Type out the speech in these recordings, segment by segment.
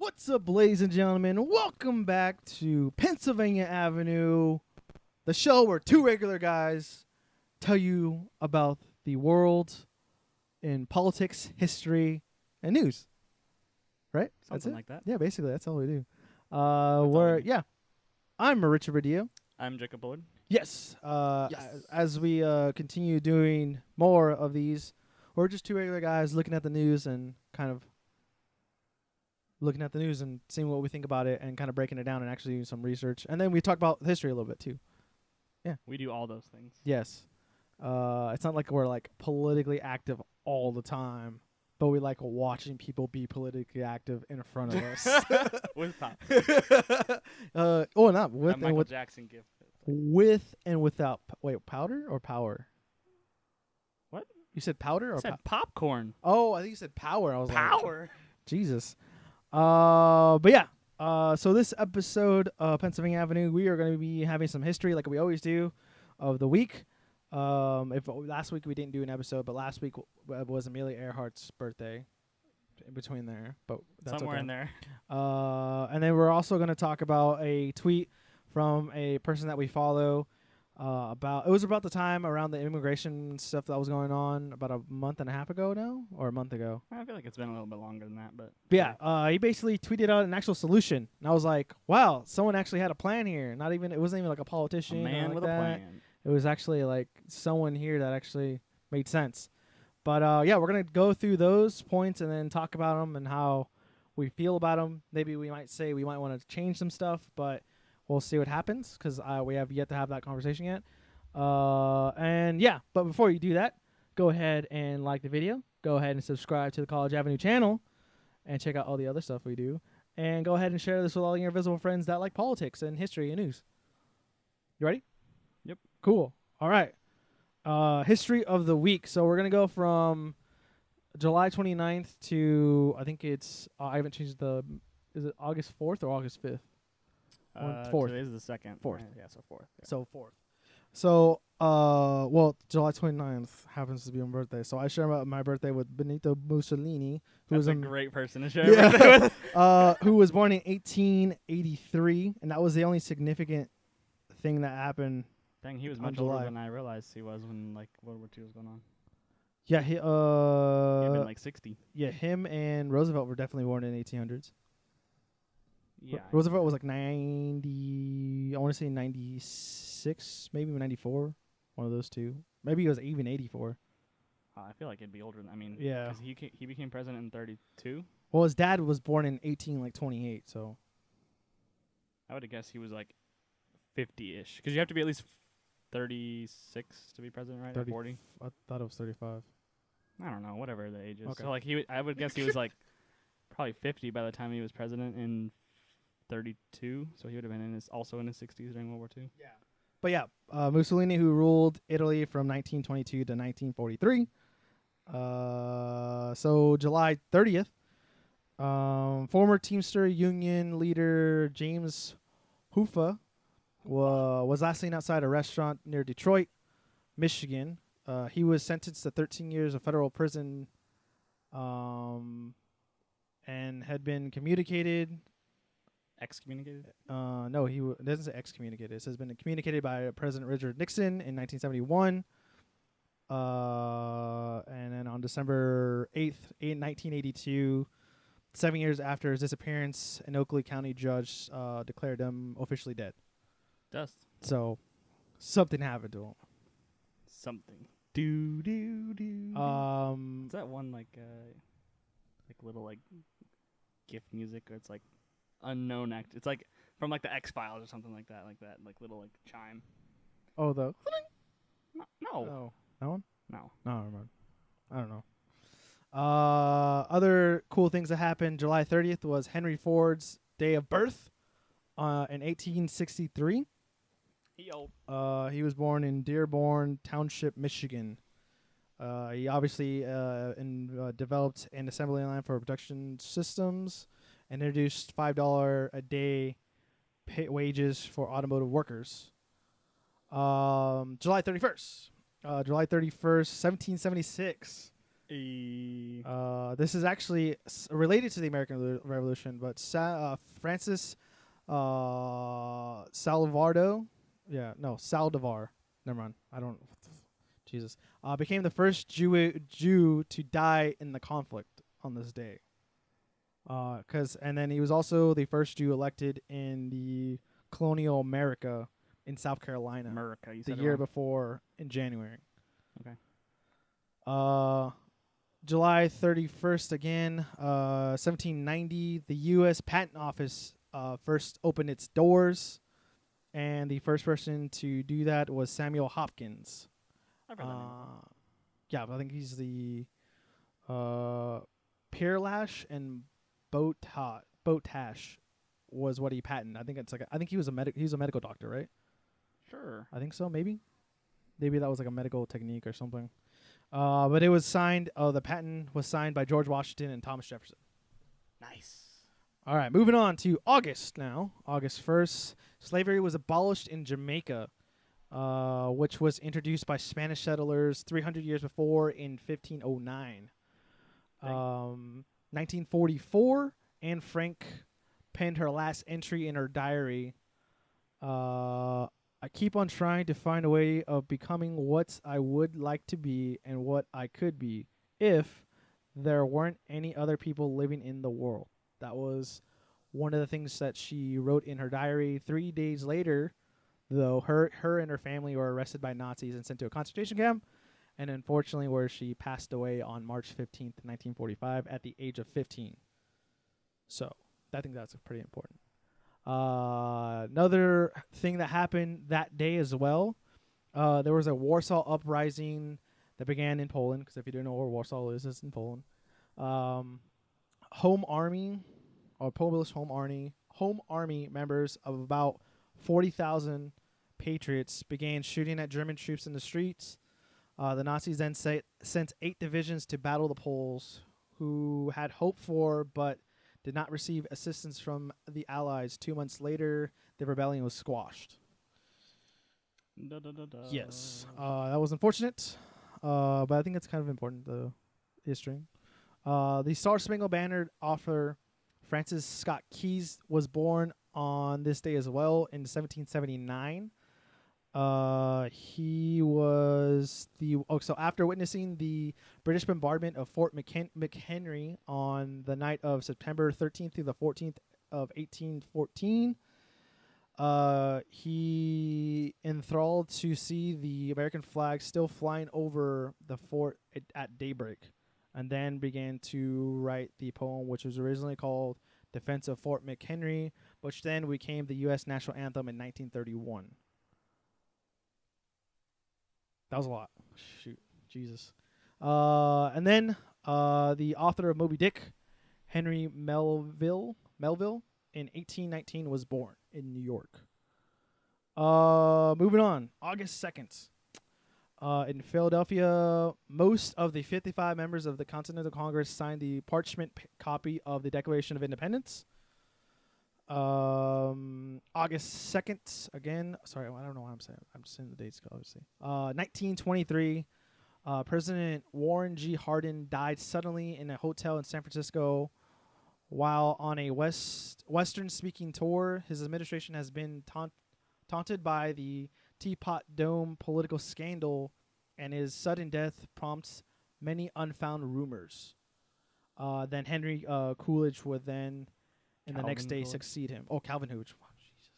What's up, ladies and gentlemen? Welcome back to Pennsylvania Avenue, the show where two regular guys tell you about the world in politics, history, and news. Right? Something that's like that. Yeah, basically, that's all we do. all we do. I'm Richard Radillo. I'm Jacob Bullard. Yes. Yes. As we continue doing more of these, we're just two regular guys looking at the news and seeing what we think about it and kind of breaking it down and actually doing some research. And then we talk about history a little bit too. We do all those things. Yes. It's not like we're like politically active all the time, but we like watching people be politically active in front of us. With pop. Not with Michael and with, Jackson gift. with and without. Wait, powder or power? What? You said powder I or said popcorn. Oh, I think you said power. I was like, Power. Jesus. But yeah. So this episode of Pennsylvania Avenue, we are going to be having some history, like we always do, of the week. If last week we didn't do an episode, but last week was Amelia Earhart's birthday. In between there, but that's Somewhere okay. in there. And then we're also going to talk about a tweet from a person that we follow. It was about the time around the immigration stuff that was going on about a month and a half ago now, or a month ago. I feel like it's been a little bit longer than that, but He basically tweeted out an actual solution, and I was like, "Wow, someone actually had a plan here. It wasn't even like a a politician, man like with that. a plan. It was actually like someone here that actually made sense." But we're gonna go through those points and then talk about them and how we feel about them. Maybe we might say we might want to change some stuff, but we'll see what happens because we have yet to have that conversation yet. But before you do that, go ahead and like the video. Go ahead and subscribe to the College Avenue channel and check out all the other stuff we do. And go ahead and share this with all your invisible friends that like politics and history and news. You ready? Yep. Cool. All right. History of the week. So we're going to go from July 29th to, I think it's, I haven't changed is it August 4th or August 5th? 4th. Today's the 2nd. 4th. Right? Yeah, so 4th. Yeah. So 4th. So, July 29th happens to be my birthday. So I share my birthday with Benito Mussolini, who That's was a great person to share a birthday with. who was born in 1883, and that was the only significant thing that happened. Dang, he was on much July. older than I realized he was when like World War II was going on. Yeah, He had been like 60. yeah, him and Roosevelt were definitely born in 1800s. Yeah. Roosevelt was like 90. I want to say 96, maybe 94. One of those two. Maybe he was even 84. I feel like it'd be older than, Yeah. because he became president in 32. Well, his dad was born in 1828, so I would have guessed he was like 50-ish, because you have to be at least 36 to be president, right? 30 Or 40. I thought it was 35. I don't know, whatever the age is. Okay. So like I would guess he was like probably 50 by the time he was president in 32. So he would have been also in his 60s during World War II. Yeah. But yeah, Mussolini, who ruled Italy from 1922 to 1943. So July 30th, former Teamster Union leader James Huffa was last seen outside a restaurant near Detroit, Michigan. He was sentenced to 13 years of federal prison and had been communicated. Excommunicated? No, it doesn't say excommunicated. It says been communicated by President Richard Nixon in 1971. And then on December 8th, 1982, 7 years after his disappearance, an Oakley County judge declared him officially dead. Dust. So something happened to him. Something. Do. Is that one like little like gift music, or it's like unknown act? It's like from like the X-Files or something like that, like little like chime. Oh, the No. oh, that one? No. No, never mind. I don't know. Other cool things that happened. July 30th was Henry Ford's day of birth in 1863. He old. He was born in Dearborn Township, Michigan. He obviously developed an assembly line for production systems, and introduced $5 a day wages for automotive workers. July 31st, 1776. This is actually related to the American Revolution, but Francis Salvardo. Yeah, no, Saldivar. Never mind. I don't. Jesus. Became the first Jew to die in the conflict on this day. And then he was also the first Jew elected in the colonial America in South Carolina. America, you the said year it wrong. before in January. Okay. July 31st again, 1790, the U.S. Patent Office first opened its doors, and the first person to do that was Samuel Hopkins. I've heard that name. Yeah, I think he's the Peerlash and Botash was what he patented. I think it's like I think he was a medical doctor, right? Sure. I think so. Maybe that was like a medical technique or something. But it was signed. The patent was signed by George Washington and Thomas Jefferson. Nice. All right, moving on to August now. August 1st, slavery was abolished in Jamaica, which was introduced by Spanish settlers 300 years before in 1509. 1944, Anne Frank penned her last entry in her diary. I keep on trying to find a way of becoming what I would like to be and what I could be if there weren't any other people living in the world. That was one of the things that she wrote in her diary. 3 days later, though, her and her family were arrested by Nazis and sent to a concentration camp, and unfortunately where she passed away on March 15th, 1945 at the age of 15. So I think that's pretty important. Another thing that happened that day as well, there was a Warsaw Uprising that began in Poland, because if you don't know where Warsaw is, it's in Poland. Home Army, or Polish Home Army members of about 40,000 patriots began shooting at German troops in the streets. The Nazis then sent 8 divisions to battle the Poles, who had hoped for but did not receive assistance from the Allies. 2 months later, the rebellion was squashed. Yes, that was unfortunate, but I think it's kind of important, the history. The Star-Spangled Banner author Francis Scott Key was born on this day as well in 1779. He was so after witnessing the British bombardment of Fort McHenry on the night of September 13th through the 14th of 1814, he enthralled to see the American flag still flying over the fort at daybreak, and then began to write the poem, which was originally called Defense of Fort McHenry, which then became the U.S. national anthem in 1931. That was a lot. Shoot. Jesus. And then the author of Moby Dick, Henry Melville, in 1819 was born in New York. Moving on. August 2nd. In Philadelphia, most of the 55 members of the Continental Congress signed the parchment copy of the Declaration of Independence. August 2nd, again, sorry, I don't know what I'm saying. I'm just saying the dates, obviously. 1923, President Warren G. Harding died suddenly in a hotel in San Francisco while on a Western-speaking tour. His administration has been taunted by the Teapot Dome political scandal, and his sudden death prompts many unfound rumors. Then Henry Coolidge would then and the next day succeed him. Oh, Calvin Hooch. Wow, Jesus.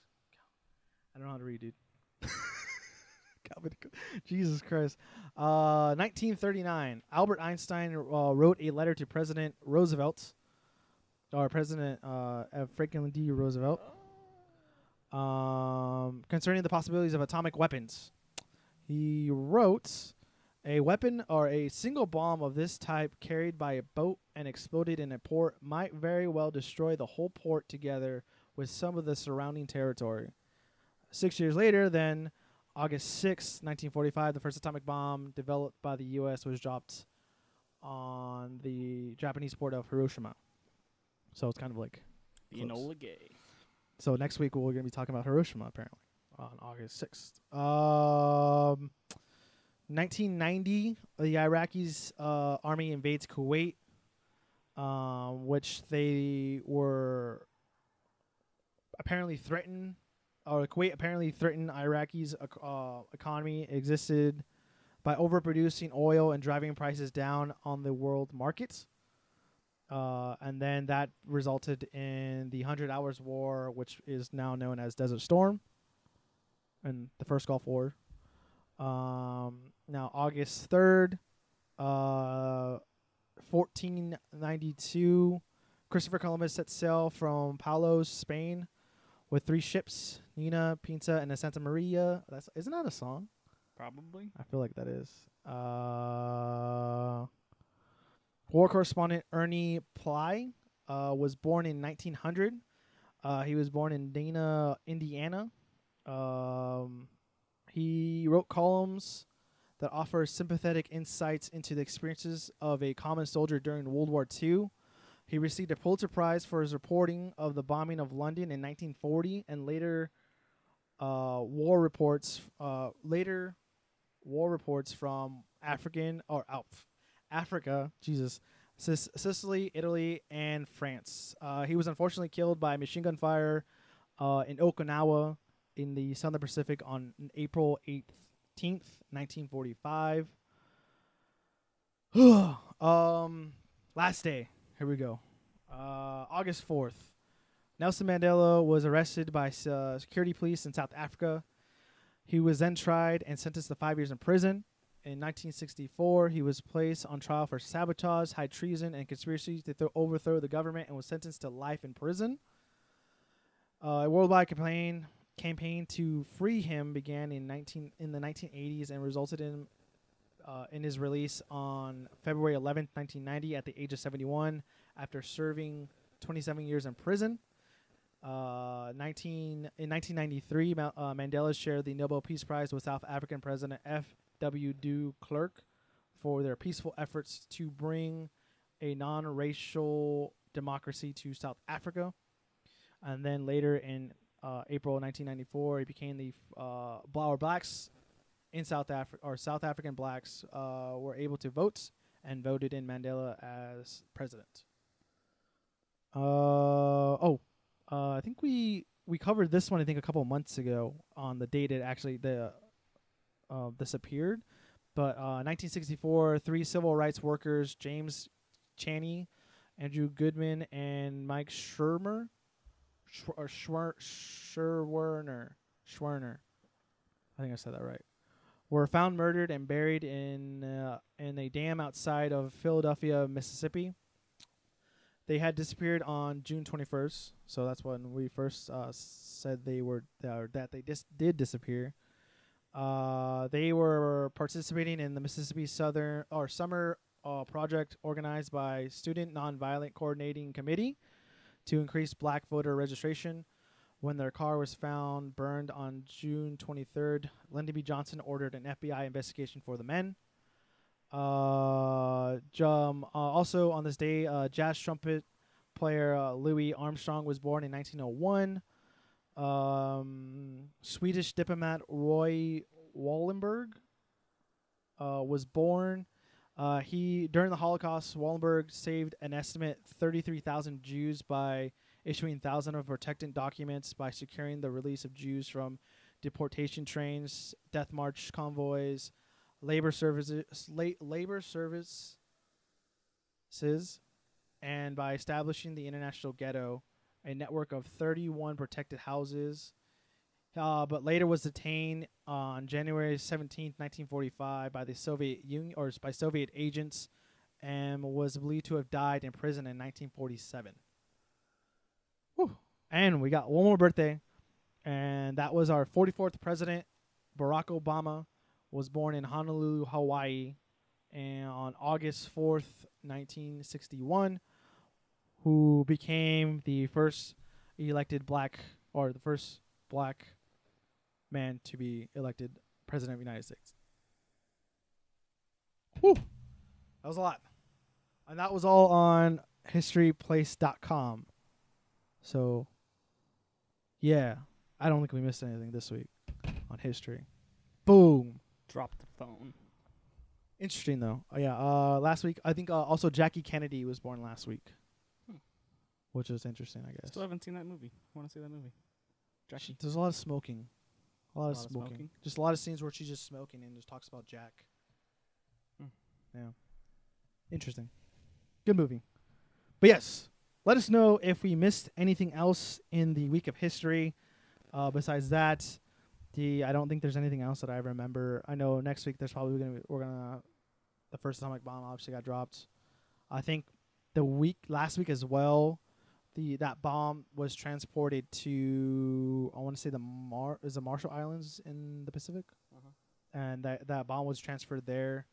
I don't know how to read, dude. Calvin. Jesus Christ. 1939. Albert Einstein wrote a letter to President Roosevelt, or President Franklin D. Roosevelt, concerning the possibilities of atomic weapons. He wrote, a weapon or a single bomb of this type carried by a boat and exploded in a port might very well destroy the whole port together with some of the surrounding territory. 6 years later, then, August 6, 1945, the first atomic bomb developed by the U.S. was dropped on the Japanese port of Hiroshima. So it's kind of like Enola Gay. So next week we're going to be talking about Hiroshima, apparently, on August 6th. 1990, the Iraqis army invades Kuwait, which they were apparently threatened, or Kuwait apparently threatened Iraqi's economy existed by overproducing oil and driving prices down on the world markets. And then that resulted in the 100 Hours War, which is now known as Desert Storm, and the first Gulf War. Now, August 3rd, 1492, Christopher Columbus set sail from Palos, Spain, with 3 ships, Nina, Pinta, and the Santa Maria. Isn't that a song? Probably. I feel like that is. War correspondent Ernie Ply was born in 1900. He was born in Dana, Indiana. He wrote columns that offer sympathetic insights into the experiences of a common soldier during World War II. He received a Pulitzer Prize for his reporting of the bombing of London in 1940, and later war reports from Africa, Sicily, Italy, and France. He was unfortunately killed by machine gun fire in Okinawa in the Southern Pacific on April 18th, 1945. Last day. Here we go. August 4th. Nelson Mandela was arrested by security police in South Africa. He was then tried and sentenced to 5 years in prison. In 1964, he was placed on trial for sabotage, high treason, and conspiracy to overthrow the government, and was sentenced to life in prison. A worldwide campaign to free him began in the 1980s and resulted in his release on February 11th, 1990, at the age of 71, after serving 27 years in prison. In 1993, Mandela shared the Nobel Peace Prize with South African President F.W. de Klerk for their peaceful efforts to bring a non-racial democracy to South Africa. And then later in April 1994, he became the blacks in South Africa, or South African blacks were able to vote and voted in Mandela as president. I think we covered this one, I think, a couple months ago on the date it actually disappeared. But 1964, 3 civil rights workers, James Chaney, Andrew Goodman, and Mike Schwerner, I think I said that right, were found murdered and buried in a dam outside of Philadelphia, Mississippi. They had disappeared on June 21st, so that's when we first said they did disappear. They were participating in the Mississippi Summer project organized by Student Nonviolent Coordinating Committee to increase black voter registration. When their car was found burned on June 23rd, Lyndon B. Johnson ordered an FBI investigation for the men. Also on this day, jazz trumpet player Louis Armstrong was born in 1901. Swedish diplomat Roy Wallenberg was born. During the Holocaust, Wallenberg saved an estimate 33,000 Jews by issuing thousands of protectant documents, by securing the release of Jews from deportation trains, death march convoys, labor services, and by establishing the International Ghetto, a network of 31 protected houses. But later was detained on January 17, 1945, by the Soviet Union, or by Soviet agents, and was believed to have died in prison in 1947. Whew. And we got one more birthday, and that was our 44th president, Barack Obama, was born in Honolulu, Hawaii, and on August 4th, 1961, who became the first black man to be elected president of the United States. Whew. That was a lot. And that was all on historyplace.com. So, yeah, I don't think we missed anything this week on history. Boom. Drop the phone. Interesting though. Yeah. Last week I think also Jackie Kennedy was born last week, which is interesting. I guess. Still haven't seen that movie. Want to see that movie? Jackie. There's a lot of smoking. A lot of smoking. Just a lot of scenes where she's just smoking and just talks about Jack. Yeah. Interesting. Good movie. But yes, let us know if we missed anything else in the week of history. Besides that, I don't think there's anything else that I remember. I know next week there's probably the first atomic bomb obviously got dropped. I think last week as well, that bomb was transported to, I want to say the Marshall Islands in the Pacific, and that bomb was transferred there,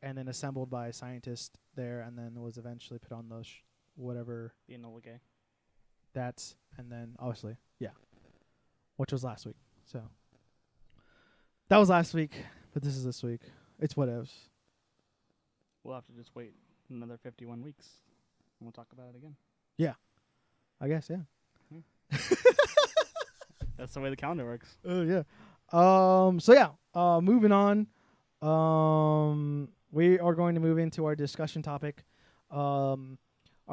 and then assembled by scientists there, and then was eventually put on the whatever the Enola Gay. That's, and then obviously which was last week. So that was last week, but this is this week. It's whatevs. We'll have to just wait another 51 weeks, and we'll talk about it again. Yeah. I guess, yeah. That's the way the calendar works. Oh, yeah. So, yeah, moving on. We are going to move into our discussion topic. Our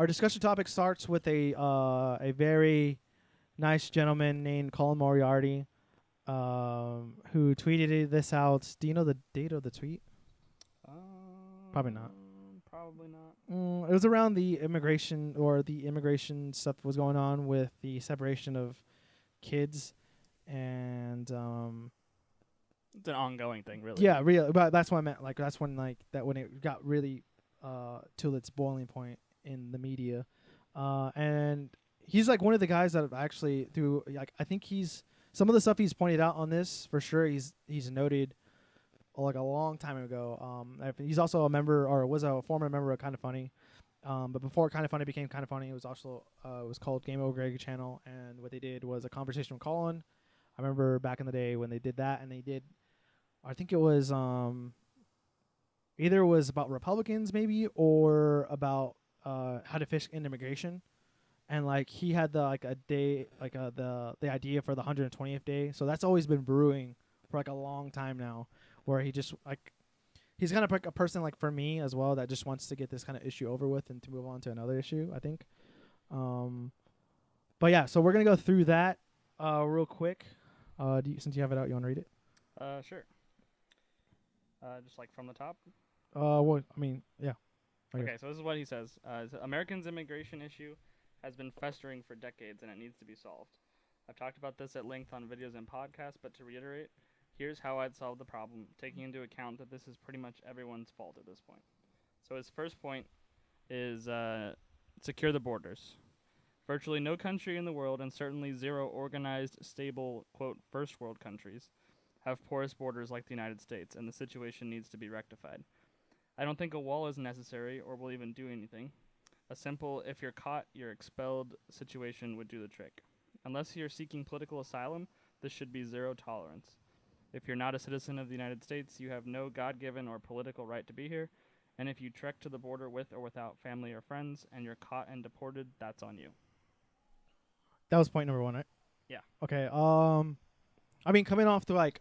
discussion topic starts with a very nice gentleman named Colin Moriarty, who tweeted this out. Do you know the date of the tweet? Probably not. Probably not. It was around the immigration stuff was going on with the separation of kids, and it's an ongoing thing, really. Yeah, really. But that's what I meant. Like that's when when it got really to its boiling point in the media, and he's like one of the guys that have actually I think some of the stuff he's pointed out on this for sure. He's noted. Like a long time ago. He's also a member, or was a former member of Kind of Funny. But before Kind of Funny became Kind of Funny, it was also it was called Game Over Greg channel. And what they did was a conversation with Colin. I remember back in the day when they did that, and I think it was either it was about Republicans maybe, or about how to fish in immigration. And like he had the idea for the 120th day. So that's always been brewing for like a long time now. Where he just he's kind of like a person like for me as well that just wants to get this kind of issue over with and to move on to another issue, I think. But yeah, so we're gonna go through that real quick. Since you have it out, you want to read it? Sure. Just like from the top. Well, I mean, yeah. Okay, so this is what he says. Americans' immigration issue has been festering for decades, and it needs to be solved. I've talked about this at length on videos and podcasts, but to reiterate. Here's how I'd solve the problem, taking into account that this is pretty much everyone's fault at this point. So his first point is secure the borders. Virtually no country in the world, and certainly zero organized, stable, quote, first world countries, have porous borders like the United States, and the situation needs to be rectified. I don't think a wall is necessary or will even do anything. A simple, if you're caught, you're expelled situation would do the trick. Unless you're seeking political asylum, this should be zero tolerance. If you're not a citizen of the United States, you have no God-given or political right to be here. And if you trek to the border with or without family or friends and you're caught and deported, that's on you. That was point number 1, right? Yeah. Okay. I mean, coming off to like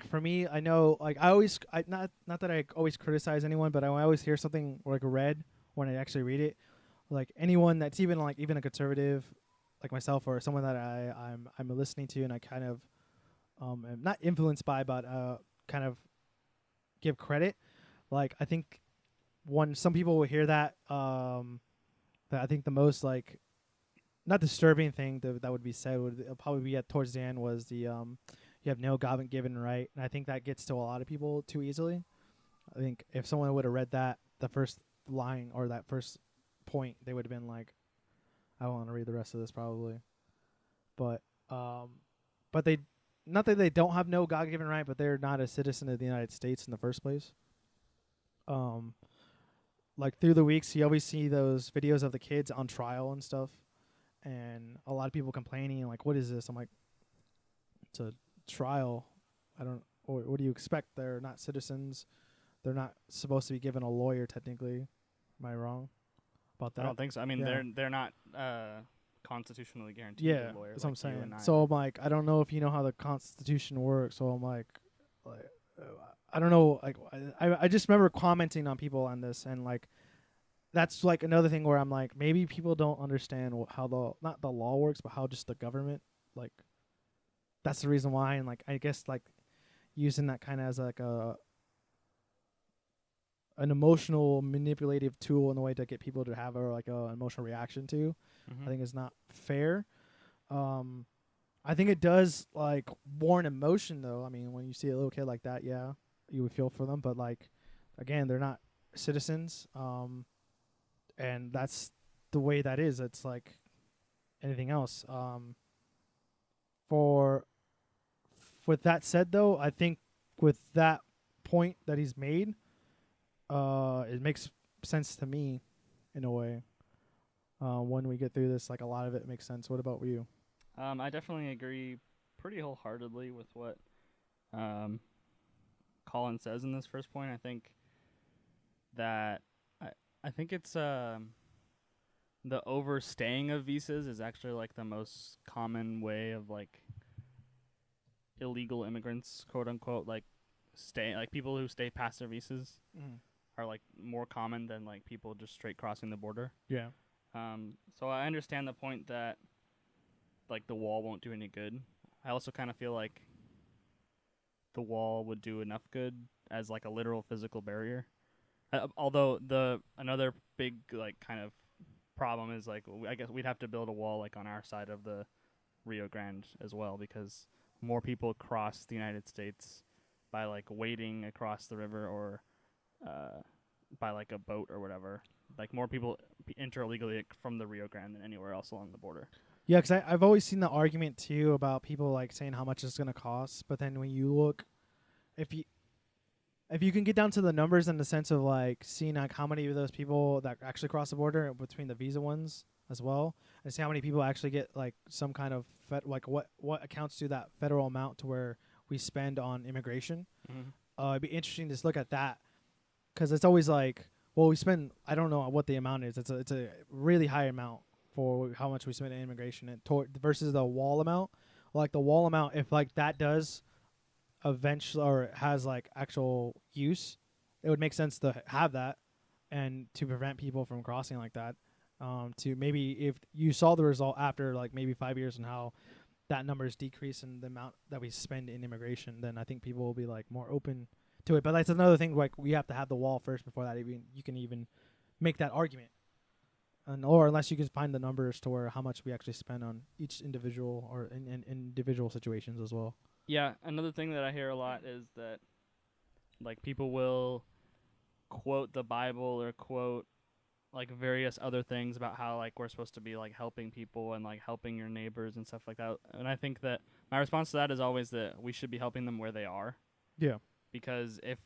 for me, I know not that I always criticize anyone, but I always hear something like read when I actually read it. Like anyone that's even a conservative like myself or someone that I'm listening to and I kind of am not influenced by, but kind of give credit. Like I think when some people will hear that, that I think the most like not disturbing thing that would be said would probably be towards the end was the you have no God-given right, and I think that gets to a lot of people too easily. I think if someone would have read that the first line or that first point, they would have been like, I don't want to read the rest of this probably. But they. Not that they don't have no God-given right, but they're not a citizen of the United States in the first place. Like through the weeks, you always see those videos of the kids on trial and stuff, and a lot of people complaining like, "What is this?" I'm like, "It's a trial. Or what do you expect? They're not citizens. They're not supposed to be given a lawyer technically. Am I wrong about that?" I don't think so. I mean, they're not constitutionally guaranteed. Yeah, a lawyer that's like what I'm saying. So I'm like, I don't know if you know how the Constitution works. So I'm like, I don't know. Like I just remember commenting on people on this, and like that's like another thing where I'm like, maybe people don't understand how the not the law works, but how just the government, like, that's the reason why. And like I guess like using that kind of as like an emotional manipulative tool in a way to get people to have a like a emotional reaction to, I think is not fair. I think it does like warrant emotion though. I mean, when you see a little kid like that, yeah, you would feel for them, but like again, they're not citizens. And that's the way that is. It's like anything else. For with that said though, I think with that point that he's made, it makes sense to me in a way. When we get through this, like a lot of it makes sense. What about you? I definitely agree pretty wholeheartedly with what Colin says in this first point. I think that I think it's the overstaying of visas is actually like the most common way of like illegal immigrants, quote unquote, like stay like people who stay past their visas are like more common than like people just straight crossing the border. Yeah. So I understand the point that like the wall won't do any good. I also kind of feel like the wall would do enough good as like a literal physical barrier. Although another big like kind of problem is like I guess we'd have to build a wall like on our side of the Rio Grande as well, because more people cross the United States by like wading across the river or by like a boat or whatever. Like more people enter illegally from the Rio Grande than anywhere else along the border. Yeah, because I've always seen the argument too about people like saying how much it's going to cost, but then when you look, if you can get down to the numbers in the sense of like seeing like how many of those people that actually cross the border between the visa ones as well, and see how many people actually get like some kind of like what accounts to that federal amount to where we spend on immigration. It'd be interesting to just look at that, because it's always like, well, we spend, I don't know what the amount is. It's a really high amount for how much we spend in immigration and versus the wall amount. Like the wall amount, if like that does eventually or has like actual use, it would make sense to have that and to prevent people from crossing like that. To maybe if you saw the result after like maybe 5 years and how that number is decreasing the amount that we spend in immigration, then I think people will be like more open to it. But that's another thing. Like we have to have the wall first before that even you can even make that argument. And or unless you can find the numbers to where how much we actually spend on each individual or in individual situations as well. Yeah, another thing that I hear a lot is that like people will quote the Bible or quote like various other things about how like we're supposed to be like helping people and like helping your neighbors and stuff like that. And I think that my response to that is always that we should be helping them where they are. Yeah. Because if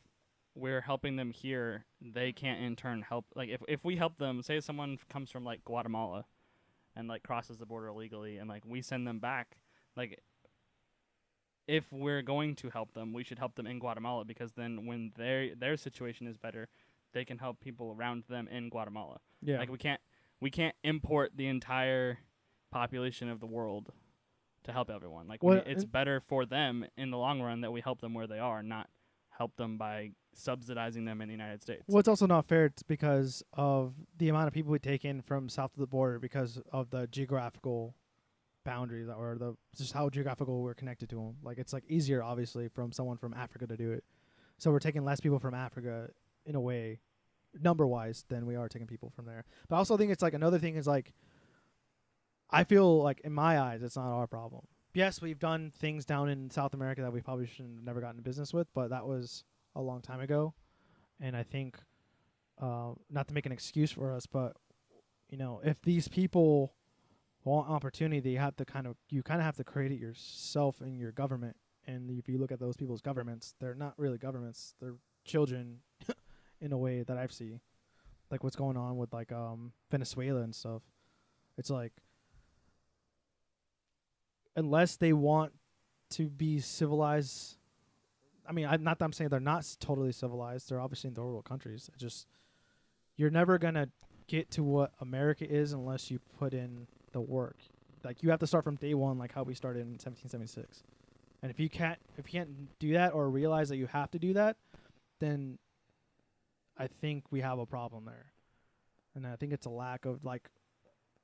we're helping them here, they can't in turn help. Like if we help them, say someone comes from like Guatemala and like crosses the border illegally and like we send them back, like if we're going to help them, we should help them in Guatemala, because then when their situation is better, they can help people around them in Guatemala. Yeah. Like we can't import the entire population of the world to help everyone. Like it's better for them in the long run that we help them where they are, not help them by subsidizing them in the United States. Well, it's also not fair. It's because of the amount of people we take in from south of the border because of the geographical boundaries or the just how geographical we're connected to them. Like it's like easier, obviously, from someone from Africa to do it. So we're taking less people from Africa in a way, number wise, than we are taking people from there. But I also think it's like another thing is like, I feel like in my eyes, it's not our problem. Yes, we've done things down in South America that we probably should have never gotten in business with, but that was a long time ago. And I think, not to make an excuse for us, but, you know, if these people want opportunity, you kind of have to create it yourself in your government. And if you look at those people's governments, they're not really governments. They're children in a way that I've seen. Like what's going on with like Venezuela and stuff. It's like, unless they want to be civilized, I mean, not that I'm saying they're not totally civilized. They're obviously in third world countries. It's just, you're never going to get to what America is unless you put in the work. Like, you have to start from day one, like how we started in 1776. And if you can't do that or realize that you have to do that, then I think we have a problem there. And I think it's a lack of, like,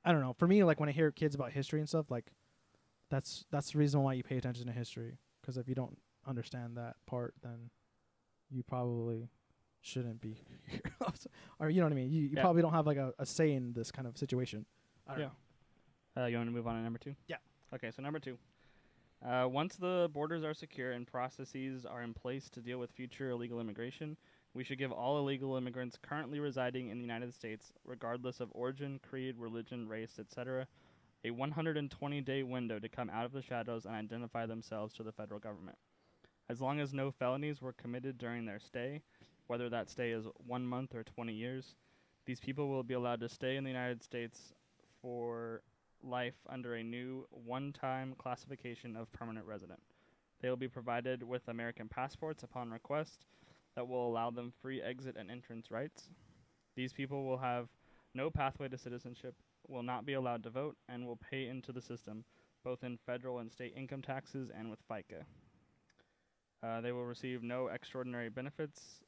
I don't know. For me, like, when I hear kids about history and stuff, like, that's the reason why you pay attention to history. Because if you don't understand that part, then you probably shouldn't be here. Or, you know what I mean? You probably don't have, like, a say in this kind of situation. I don't know. You want to move on to number 2? Yeah. Okay, so number 2. Once the borders are secure and processes are in place to deal with future illegal immigration, we should give all illegal immigrants currently residing in the United States, regardless of origin, creed, religion, race, etc., a 120-day window to come out of the shadows and identify themselves to the federal government. As long as no felonies were committed during their stay, whether that stay is 1 month or 20 years, these people will be allowed to stay in the United States for life under a new one-time classification of permanent resident. They will be provided with American passports upon request that will allow them free exit and entrance rights. These people will have no pathway to citizenship, will not be allowed to vote, and will pay into the system, both in federal and state income taxes and with FICA. They will receive no extraordinary benefits,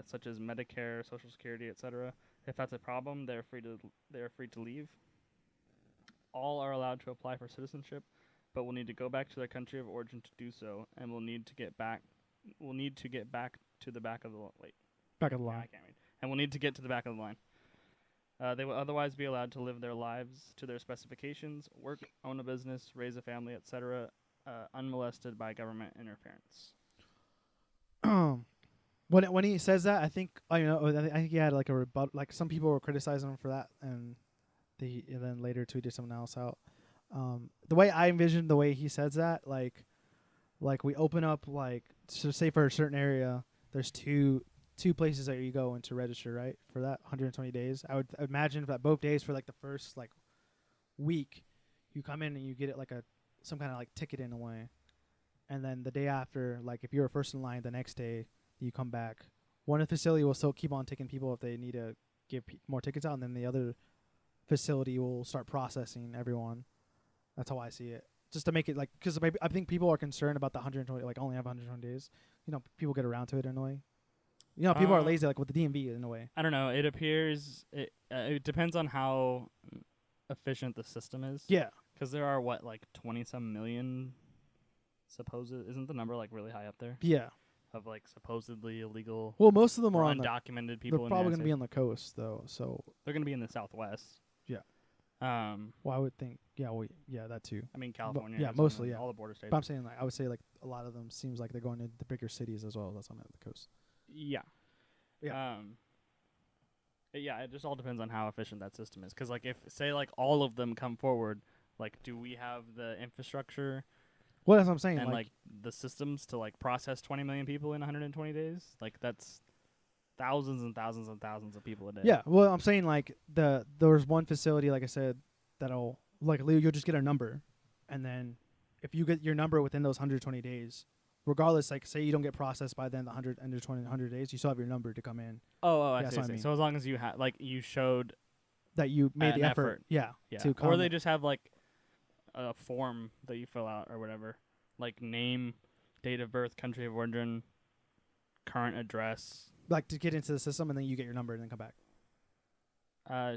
such as Medicare, Social Security, etc. If that's a problem, they are free to leave. All are allowed to apply for citizenship, but will need to go back to their country of origin to do so, and will need to get back to the back of the Back of the line. I can't read. And will need to get to the back of the line. They will otherwise be allowed to live their lives to their specifications, work, own a business, raise a family, etc., unmolested by government interference. When he says that, I think I think he had like a rebuttal. Like, some people were criticizing him for that, and then later tweeted something else out. The way I envisioned the way he says that, like we open up, like, so say for a certain area, there's two places that you go in to register, right, for that 120 days. I would imagine that both days for like the first like week, you come in and you get it like some kind of like ticket in a way, and then the day after, like if you're first in line, the next day you come back. One facility will still keep on taking people if they need to give more tickets out, and then the other facility will start processing everyone. That's how I see it. Just to make it like, because I think people are concerned about the 120, like only have 120 days. You know, people get around to it in a way. You know, people are lazy, like with the DMV in a way. I don't know. It appears it depends on how efficient the system is. Yeah. Because there are like 20-some million isn't the number like really high up there? Yeah. Of like supposedly illegal. Well, most of them are undocumented people. They're probably going to be on the coast though, so they're going to be in the Southwest. Yeah. Well, I would think. Yeah. That too. I mean, California. Yeah, mostly. Yeah. All the border states. But I'm saying, like, I would say like a lot of them seems like they're going to the bigger cities as well. That's on the coast. Yeah. Yeah. It just all depends on how efficient that system is. Because, like, if, say, like, all of them come forward, like, do we have the infrastructure? Well, that's what I'm saying. And, like the systems to, like, process 20 million people in 120 days? Like, that's thousands and thousands and thousands of people a day. Yeah. Well, I'm saying, like, there's one facility, like I said, that'll, like, you'll just get a number. And then if you get your number within those 120 days, regardless, like, say you don't get processed by then the 100 days, you still have your number to come in. I see. So as long as you like you showed that you made the effort. Yeah. To come. Or they just have like a form that you fill out or wwhatever, like name, date of birth, country of origin, current address, like to get into the system, and then you get your number and then come back.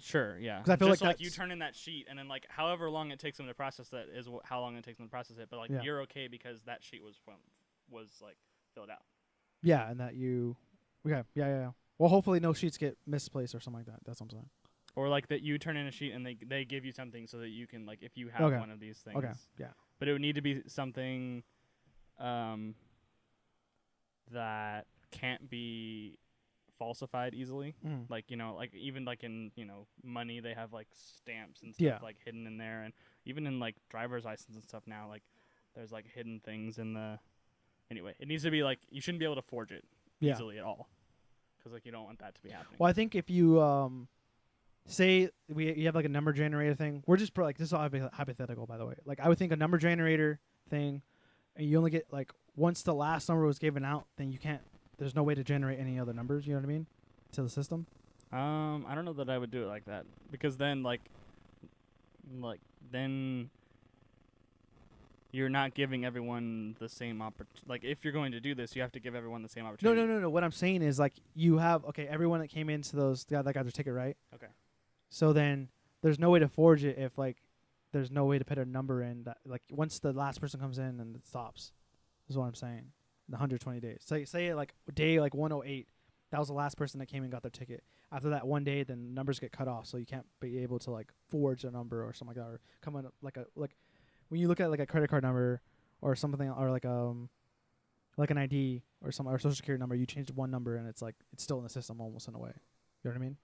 Sure, yeah. Because I feel like you turn in that sheet, and then like however long it takes them to process that is how long it takes them to process it. But like you're okay because that sheet was like filled out. Yeah, and that you, yeah. Well, hopefully no sheets get misplaced or something like that. That's what I'm saying. Or like that you turn in a sheet and they give you something so that you can, like, if you have one of these things. Okay. Yeah. But it would need to be something that can't be falsified easily. Like, you know, like even like in, you know, money, they have like stamps and stuff like hidden in there, and even in like driver's license and stuff now, like there's like hidden things in the. Anyway, it needs to be like you shouldn't be able to forge it easily at all, because like you don't want that to be happening. Well, I think if you say you have like a number generator thing, we're just like, this is all hypothetical, by the way. Like I would think a number generator thing, and you only get like once the last number was given out, then you can't. There's no way to generate any other numbers. You know what I mean? To the system. I don't know that I would do it like that, because then then you're not giving everyone the same opportunity. Like, if you're going to do this, you have to give everyone the same opportunity. No. What I'm saying is, like, you have, everyone that came into those, that got their ticket, right? Okay. So then there's no way to forge it if, like, there's no way to put a number in that, like, once the last person comes in and it stops, is what I'm saying. The 120 days. Say like, day, like, 108, that was the last person that came and got their ticket. After that one day, then numbers get cut off, so you can't be able to, like, forge a number or something like that, or come on, like, when you look at, like, a credit card number or something, or like an ID or some, or social security number, you change one number and it's like, it's still in the system almost in a way. You know what I mean?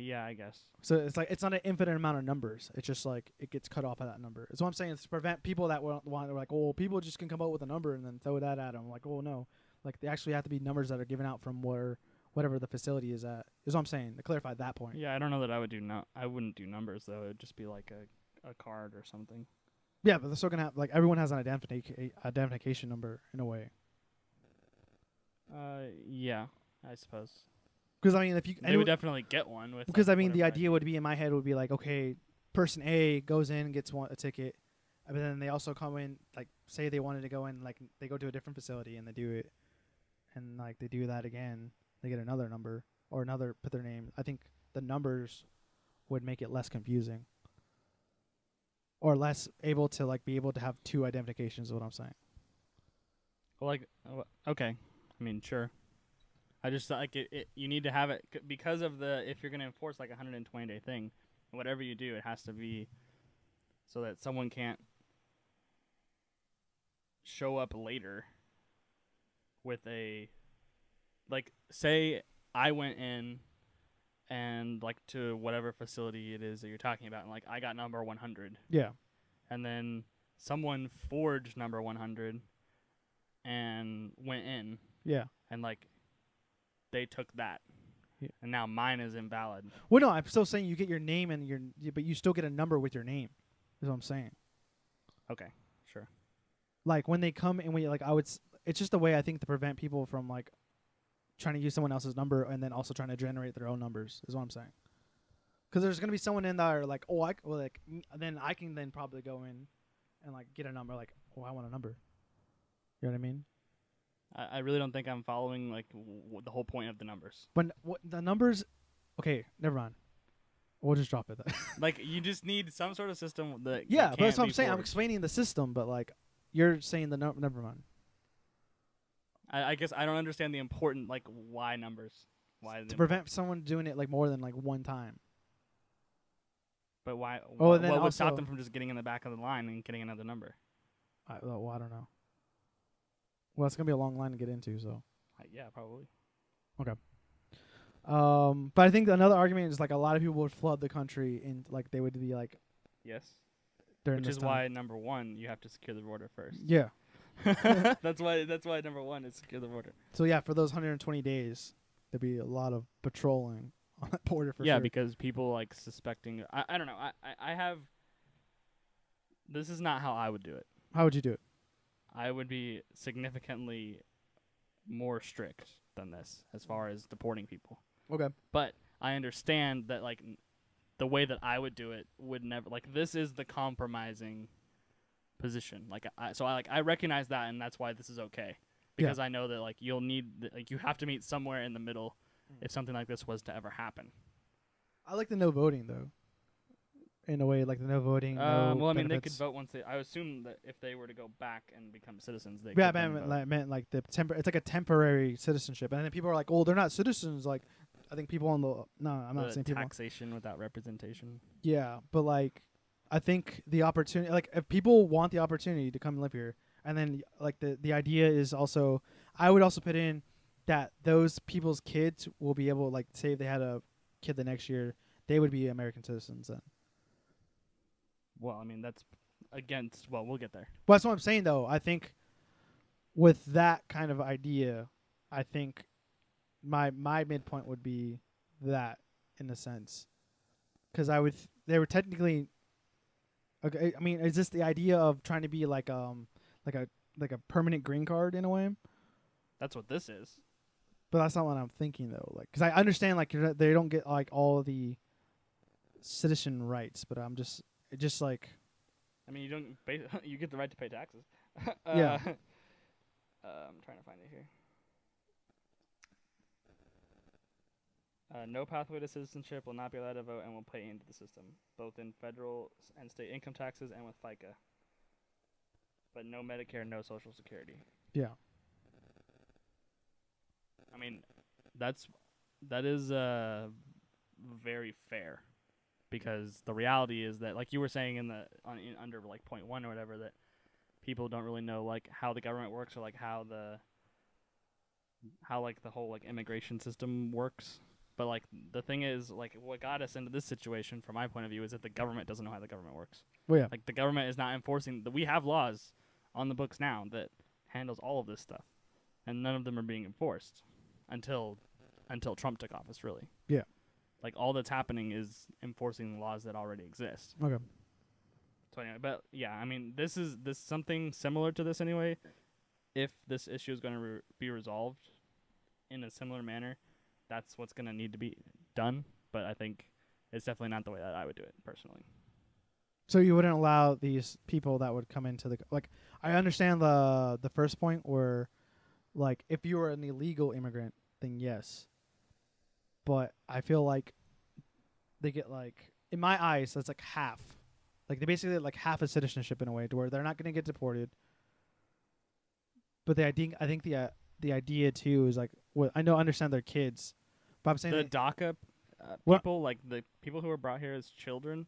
Yeah, I guess. So it's like, it's not an infinite amount of numbers. It's just like, it gets cut off at that number. It's what I'm saying. It's to prevent people that want, like, oh, people just can come up with a number and then throw that at them. Like, oh no, like, they actually have to be numbers that are given out from whatever the facility is at. Is what I'm saying, to clarify that point. Yeah, I don't know that I would do. I wouldn't do numbers though. It'd just be like a card or something. Yeah, but they're still gonna have, like, everyone has an identification number in a way. Yeah, I suppose. Because I mean, if you they would definitely get one with. Because, like, I mean, the idea would be, in my head, would be like, okay, person A goes in, gets a ticket, but then they also come in, like, say they wanted to go in, like, they go to a different facility and they do it, and, like, they do that again, they get another number or another, put their name. I think the numbers would make it less confusing, or less able to, like, be able to have two identifications. Is what I'm saying. Well, like, okay, I mean, sure. I just like it. You need to have it because of if you're going to enforce like a 120-day thing, whatever you do, it has to be so that someone can't show up later with like, say I went in and, like, to whatever facility it is that you're talking about, and, like, I got number 100. Yeah. And then someone forged number 100 and went in. Yeah. And, like, they took that. Yeah. And now mine is invalid. Well, no, I'm still saying you get your name and but you still get a number with your name. Is what I'm saying. Okay, sure. Like, when they come and it's just a way, I think, to prevent people from, like, trying to use someone else's number and then also trying to generate their own numbers. Is what I'm saying. Because there's gonna be someone in there like, oh, then I can then probably go in and, like, get a number, like, oh, I want a number. You know what I mean? I really don't think I'm following, like, the whole point of the numbers. But the numbers, okay, never mind. We'll just drop it. Like, you just need some sort of system that. Yeah, but that's what I'm saying. Forged. I'm explaining the system, but, like, you're saying the never mind. I guess I don't understand the important, like, why numbers. Why to prevent someone doing it, like, more than, like, one time. But why? Oh, what and then would stop them from just getting in the back of the line and getting another number? I don't know. Well, it's gonna be a long line to get into, so. Yeah, probably. Okay. But I think another argument is, like, a lot of people would flood the country and, like, they would be like. Yes. During Which this is time. why number one, you have to secure the border first. Yeah. That's why number one is secure the border. So yeah, for those 120 days, there'd be a lot of patrolling on that border for sure. Yeah, because people, like, suspecting. I don't know. I have. This is not how I would do it. How would you do it? I would be significantly more strict than this as far as deporting people. Okay. But I understand that, like, the way that I would do it would never, like, this is the compromising position. Like, I recognize that, and that's why this is okay. Because I know that, like, you'll need, like, you have to meet somewhere in the middle if something like this was to ever happen. I like the no voting, though. In a way, like, the no voting. Well, I mean, they benefits. could vote once I assume that if they were to go back and become citizens, they Yeah, could then vote. I meant like it's like a temporary citizenship, and then people are like, "Oh, they're not citizens." Like, I think people on I'm not saying people. Taxation without representation. Yeah, but, like, I think the opportunity, like, if people want the opportunity to come live here, and then, like, the idea is also, I would also put in that those people's kids will be able, like, say if they had a kid the next year, they would be American citizens then. Well, I mean, that's against. Well, we'll get there. Well, that's what I'm saying, though. I think with that kind of idea, I think my midpoint would be that, in a sense, because they were technically. Okay, I mean, is this the idea of trying to be like a permanent green card in a way? That's what this is. But that's not what I'm thinking, though. Like, because I understand, like, they don't get, like, all of the citizen rights, but I'm just like, I mean, you don't. You get the right to pay taxes. Yeah. I'm trying to find it here. No pathway to citizenship will not be allowed to vote and will pay into the system, both in federal and state income taxes and with FICA. But no Medicare, no Social Security. Yeah. I mean, that is very fair, because the reality is that, like you were saying under like point 1 or whatever, that people don't really know like how the government works, or like how like the whole like immigration system works. But like the thing is, like what got us into this situation from my point of view is that the government doesn't know how the government works. Well, yeah. Like the government is not enforcing. We have laws on the books now that handles all of this stuff, and none of them are being enforced until Trump took office, really. Yeah. Like all that's happening is enforcing laws that already exist. Okay. So anyway, but yeah, I mean, this is something similar to this anyway. If this issue is going to be resolved in a similar manner, that's what's going to need to be done. But I think it's definitely not the way that I would do it personally. So you wouldn't allow these people that would come into like, I understand the first point where, like, if you were an illegal immigrant, then yes. But I feel like they get, like, in my eyes, that's like half. Like they basically get like half a citizenship in a way, to where they're not going to get deported. But I think the idea too is like, well, I understand they're kids, but I'm saying the DACA people, like the people who were brought here as children,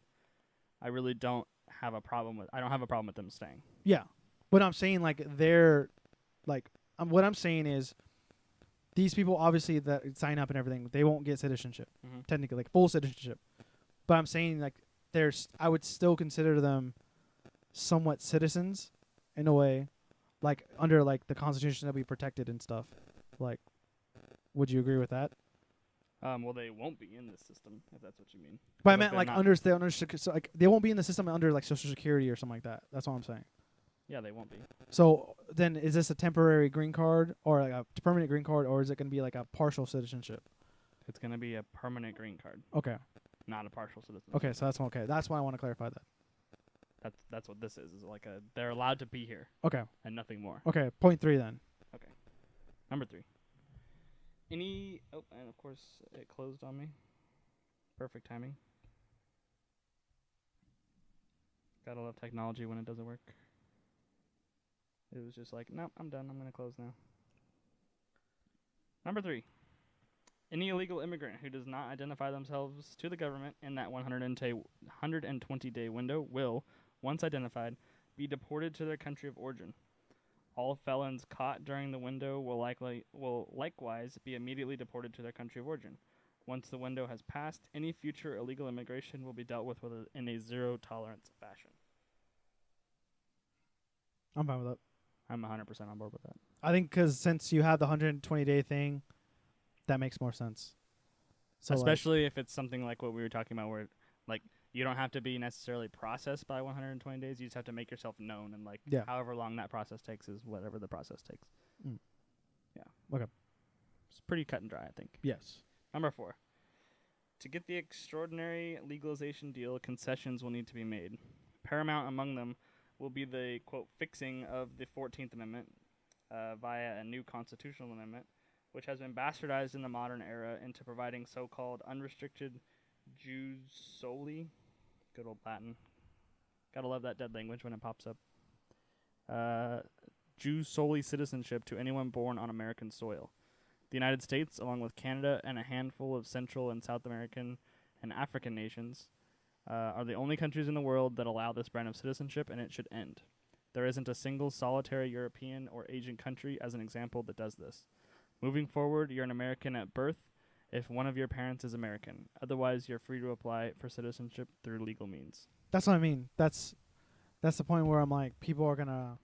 I really don't have a problem with. I don't have a problem with them staying. Yeah, but I'm saying like they're like what I'm saying is these people obviously that sign up and everything, they won't get citizenship technically, like full citizenship. But I'm saying like I would still consider them somewhat citizens in a way, like under like the Constitution that we protected and stuff. Like, would you agree with that? Well, they won't be in this system, if that's what you mean. But I meant like so like they won't be in the system under like Social Security or something like that. That's what I'm saying. Yeah, they won't be. So then, is this a temporary green card or like a permanent green card, or is it going to be like a partial citizenship? It's going to be a permanent green card. Okay. Not a partial citizenship. Okay, so that's okay. That's why I want to clarify that. That's what this is. Is like they're allowed to be here. Okay. And nothing more. Okay. Point 3 then. Okay. Number 3. And of course it closed on me. Perfect timing. Gotta love technology when it doesn't work. It was just like, nope, I'm done. I'm going to close now. Number 3. Any illegal immigrant who does not identify themselves to the government in that 120-day window will, once identified, be deported to their country of origin. All felons caught during the window will likewise be immediately deported to their country of origin. Once the window has passed, any future illegal immigration will be dealt with in a zero-tolerance fashion. I'm fine with that. I'm 100% on board with that. I think because since you have the 120-day thing, that makes more sense. So especially if it's something like what we were talking about, where like you don't have to be necessarily processed by 120 days. You just have to make yourself known, and like however long that process takes is whatever the process takes. Mm. Yeah. Okay. It's pretty cut and dry, I think. Yes. Number 4. To get the extraordinary legalization deal, concessions will need to be made. Paramount among them will be the, quote, fixing of the 14th Amendment via a new constitutional amendment, which has been bastardized in the modern era into providing so-called unrestricted jus soli, good old Latin. Gotta love that dead language when it pops up. Jus soli citizenship to anyone born on American soil. The United States, along with Canada and a handful of Central and South American and African nations, are the only countries in the world that allow this brand of citizenship, and it should end. There isn't a single solitary European or Asian country, as an example, that does this. Moving forward, you're an American at birth if one of your parents is American. Otherwise, you're free to apply for citizenship through legal means. That's what I mean. That's the point where I'm like, people are going to...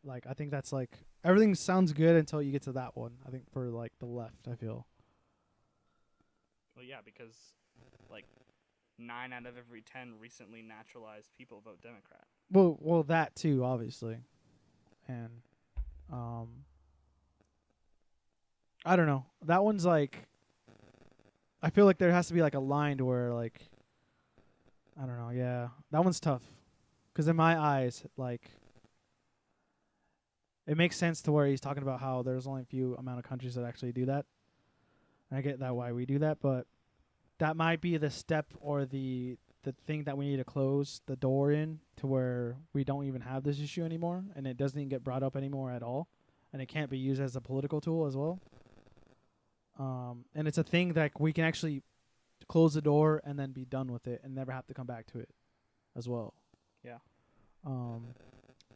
like, I think that's like... Everything sounds good until you get to that one, I think, for like the left, I feel. Well, yeah, because like 9 out of every 10 recently naturalized people vote Democrat. Well, that too, obviously. And I don't know. That one's like, I feel like there has to be like a line to where like, I don't know. Yeah, that one's tough. Because in my eyes, like, it makes sense to where he's talking about how there's only a few amount of countries that actually do that. And I get that why we do that, but that might be the step or the thing that we need to close the door in to where we don't even have this issue anymore, and it doesn't even get brought up anymore at all, and it can't be used as a political tool as well. And it's a thing that we can actually close the door and then be done with it and never have to come back to it as well. Yeah.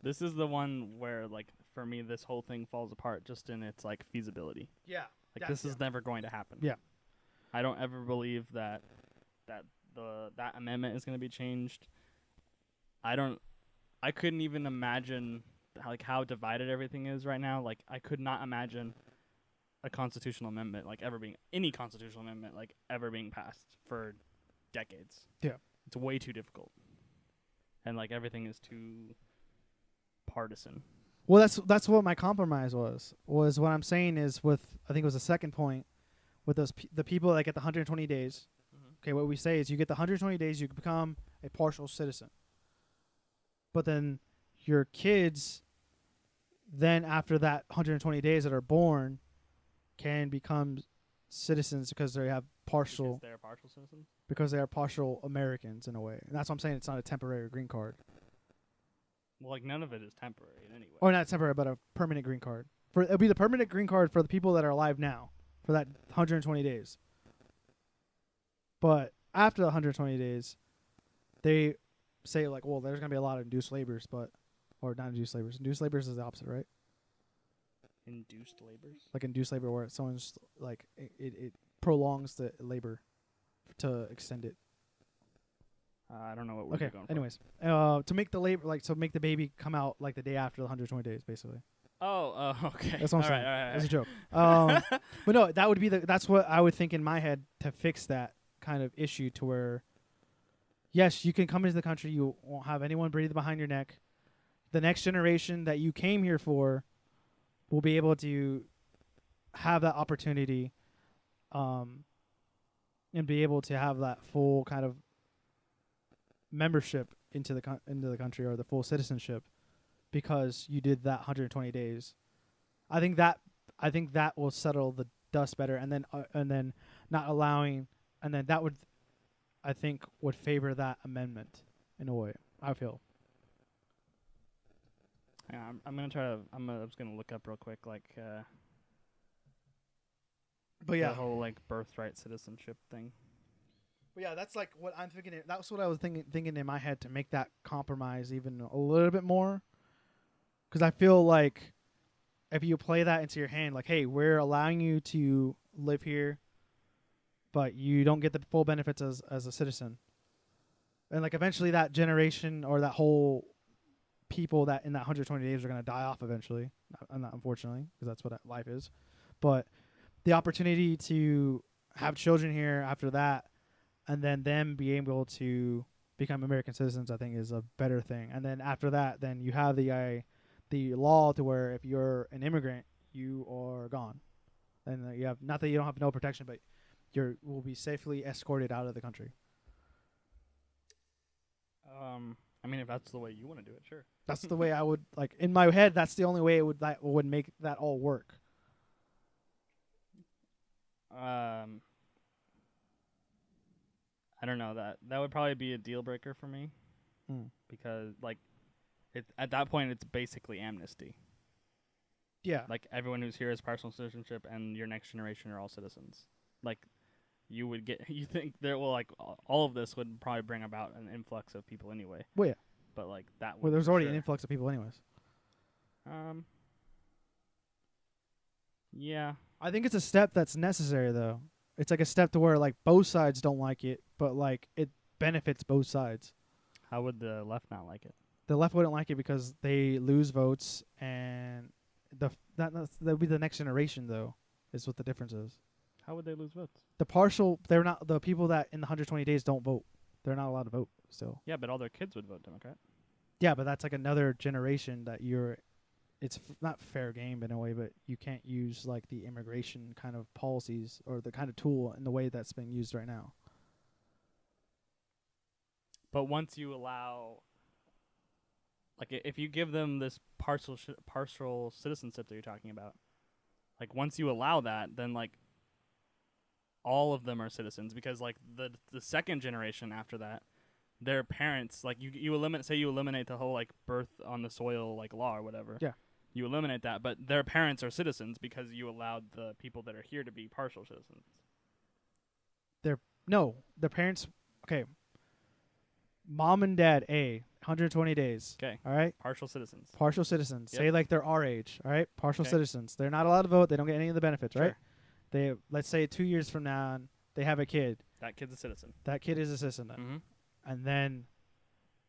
This is the one where, like, for me, this whole thing falls apart just in its, like, feasibility. Yeah. Like, this is never going to happen. Yeah. I don't ever believe that amendment is going to be changed. I couldn't even imagine, like, how divided everything is right now. Like, I could not imagine a constitutional amendment, like, any constitutional amendment, like, ever being passed for decades. Yeah. It's way too difficult. And, like, everything is too partisan. Well, that's what my compromise was what I'm saying is with, I think it was the second point, with those the people that get the 120 days. Mm-hmm. Okay, what we say is you get the 120 days, you become a partial citizen. But then your kids, then after that 120 days that are born, can become citizens because they have partial. Because they're partial citizens? Because they are partial Americans in a way. And that's what I'm saying. It's not a temporary green card. Well, like, none of it is temporary in any way. Or not temporary, but a permanent green card. It'll be the permanent green card for the people that are alive now for that 120 days. But after the 120 days, they say, like, well, there's going to be a lot of induced labors, or not induced labors. Induced labors is the opposite, right? Induced labors? Like induced labor where someone's, like, it prolongs the labor to extend it. I don't know what we're going for. Anyways, to make the labor, like, to make the baby come out, like, the day after the 120 days, basically. Oh, okay. That's what I'm saying. All right. That's a joke. But no, that would be that's what I would think in my head to fix that kind of issue to where, yes, you can come into the country, you won't have anyone breathing behind your neck. The next generation that you came here for will be able to have that opportunity, and be able to have that full kind of membership into the country, or the full citizenship, because you did that 120 days. I think that will settle the dust better, and then not allowing, and then that would, I think, would favor that amendment in a way. I feel. Yeah, I'm just gonna look up real quick, like, but yeah, the whole, like, birthright citizenship thing. But yeah, that's like what I'm thinking. That's what I was thinking in my head to make that compromise even a little bit more. Because I feel like if you play that into your hand, like, hey, we're allowing you to live here, but you don't get the full benefits as a citizen. And, like, eventually that generation or that whole people that in that 120 days are going to die off eventually. Not unfortunately, because that's what life is. But the opportunity to have children here after that, and then them be able to become American citizens, I think is a better thing. And then after that, then you have the law to where if you're an immigrant, you are gone. And you have, not that you don't have no protection, but will be safely escorted out of the country. I mean, if that's the way you want to do it, sure. That's the way I would, like, in my head, that's the only way that would make that all work. I don't know, that would probably be a deal breaker for me, because, like, at that point it's basically amnesty. Yeah. Like, everyone who's here is partial citizenship, and your next generation are all citizens. Like, you think there will, like, all of this would probably bring about an influx of people anyway. Well, yeah. But, like, that would. Well, there's already an influx of people anyways. Yeah. I think it's a step that's necessary, though. It's like a step to where, like, both sides don't like it, but, like, it benefits both sides. How would the left not like it? The left wouldn't like it because they lose votes, and that would be the next generation, though, is what the difference is. How would they lose votes? They're not the people that in the 120 days don't vote. They're not allowed to vote still. Yeah, but all their kids would vote Democrat. Yeah, but that's like another generation that it's not fair game in a way, but you can't use, like, the immigration kind of policies or the kind of tool in the way that's being used right now. But once you allow like if you give them this partial citizenship that you're talking about, like once you allow that, then like all of them are citizens, because like the second generation after that, their parents, like you eliminate the whole like birth on the soil like law or whatever. Yeah. You eliminate that, but their parents are citizens because you allowed the people that are here to be partial citizens. No, the parents. Okay. Mom and dad, 120 days. Okay. All right. Partial citizens. Partial citizens. Yep. Say like they're our age. All right. Partial Okay. citizens. They're not allowed to vote. They don't get any of the benefits. Sure. Right. They let's say 2 years from now they have a kid. That kid's a citizen. That kid is a citizen then. Mm-hmm. And then,